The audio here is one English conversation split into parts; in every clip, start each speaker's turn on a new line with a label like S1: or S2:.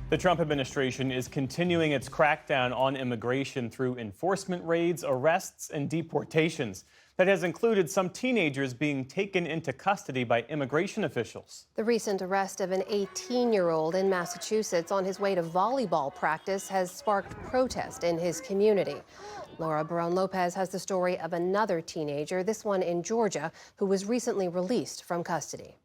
S1: The Trump administration is continuing its crackdown on immigration through enforcement raids, arrests, and deportations. That has included some teenagers being taken into custody by immigration officials.
S2: The recent arrest of an 18-year-old in Massachusetts on his way to volleyball practice has sparked protest in his community. Laura Barrón-López has the story of another teenager, this one in Georgia, who was recently released from custody.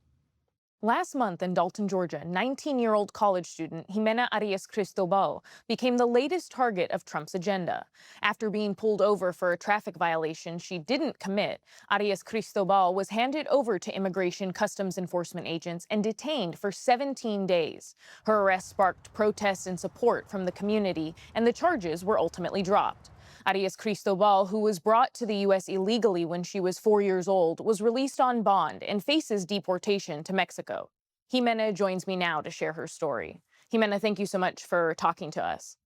S3: Last month in Dalton, Georgia, 19-year-old college student Ximena Arias-Cristobal became the latest target of Trump's agenda. After being pulled over for a traffic violation she didn't commit, Arias-Cristobal was handed over to Immigration Customs Enforcement agents and detained for 17 days. Her arrest sparked protests and support from the community, and the charges were ultimately dropped. Arias-Cristobal, who was brought to the U.S. illegally when she was 4 years old, was released on bond and faces deportation to Mexico. Ximena joins me now to share her story. Ximena, thank you so much for talking to us.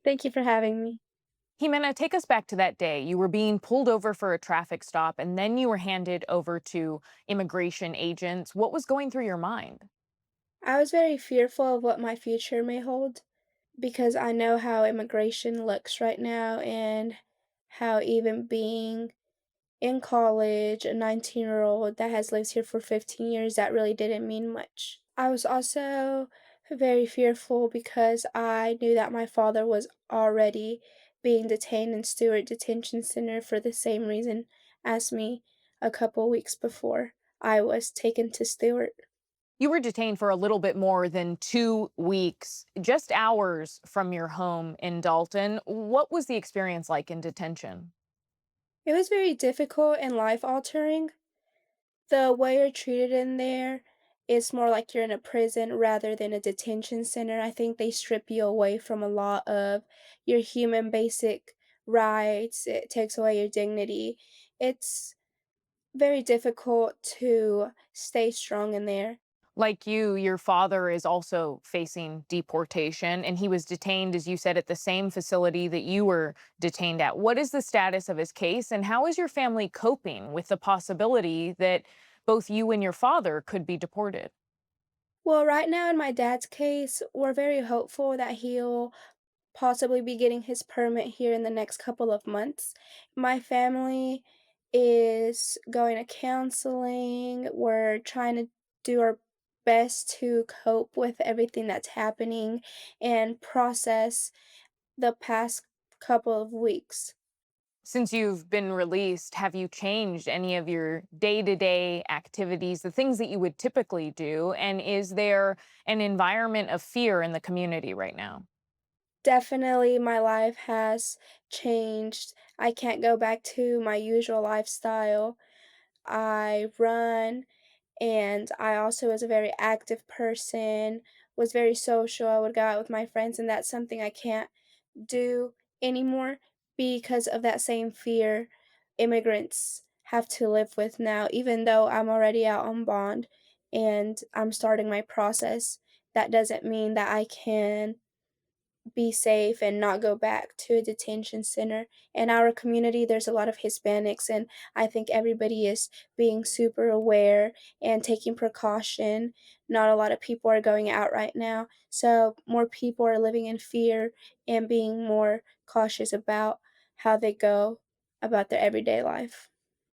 S4: Thank you for having me.
S3: Ximena, take us back to that day. You were being pulled over for a traffic stop, and then you were handed over to immigration agents. What was going through your mind?
S4: I was very fearful of what my future may hold because I know how immigration looks right now and how even being in college, a 19-year-old that has lived here for 15 years, that really didn't mean much. I was also very fearful because I knew that my father was already being detained in Stewart Detention Center for the same reason as me a couple weeks before I was taken to Stewart.
S3: You were detained for a little bit more than 2 weeks, just hours from your home in Dalton. What was the experience like in detention?
S4: It was very difficult and life-altering. The way you're treated in there is more like you're in a prison rather than a detention center. I think they strip you away from a lot of your human basic rights. It takes away your dignity. It's very difficult to stay strong in there.
S3: Like you, your father is also facing deportation, and he was detained, as you said, at the same facility that you were detained at. What is the status of his case, and how is your family coping with the possibility that both you and your father could be deported?
S4: Well, right now in my dad's case, we're very hopeful that he'll possibly be getting his permit here in the next couple of months. My family is going to counseling. We're trying to do our best to cope with everything that's happening and process the past couple of weeks.
S3: Since you've been released, have you changed any of your day-to-day activities, the things that you would typically do? And is there an environment of fear in the community right now?
S4: Definitely, my life has changed. I can't go back to my usual lifestyle. I run, and I also was a very active person, was very social. I would go out with my friends, and that's something I can't do anymore because of that same fear immigrants have to live with now. Even though I'm already out on bond and I'm starting my process, that doesn't mean that I can be safe and not go back to a detention center. In our community, there's a lot of Hispanics, and I think everybody is being super aware and taking precaution. Not a lot of people are going out right now, so more people are living in fear and being more cautious about how they go about their everyday life.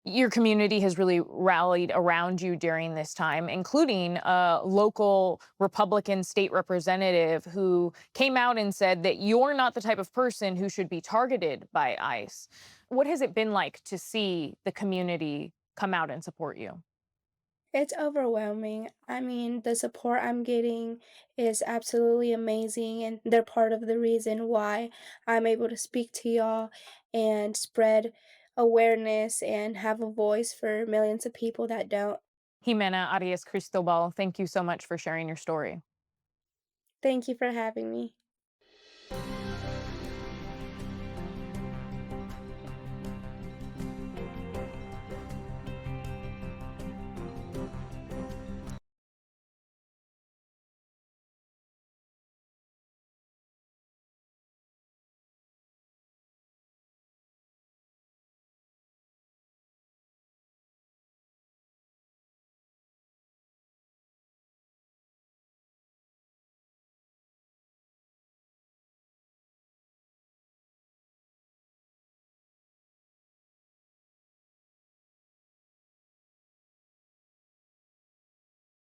S3: Your community has really rallied around you during this time, including a local Republican state representative who came out and said that you're not the type of person who should be targeted by ICE. What has it been like to see the community come out and support you?
S4: It's overwhelming. I mean, the support I'm getting is absolutely amazing, and they're part of the reason why I'm able to speak to y'all and spread awareness and have a voice for millions of people that don't.
S3: Ximena Arias Cristobal, thank you so much for sharing your story.
S4: Thank you for having me.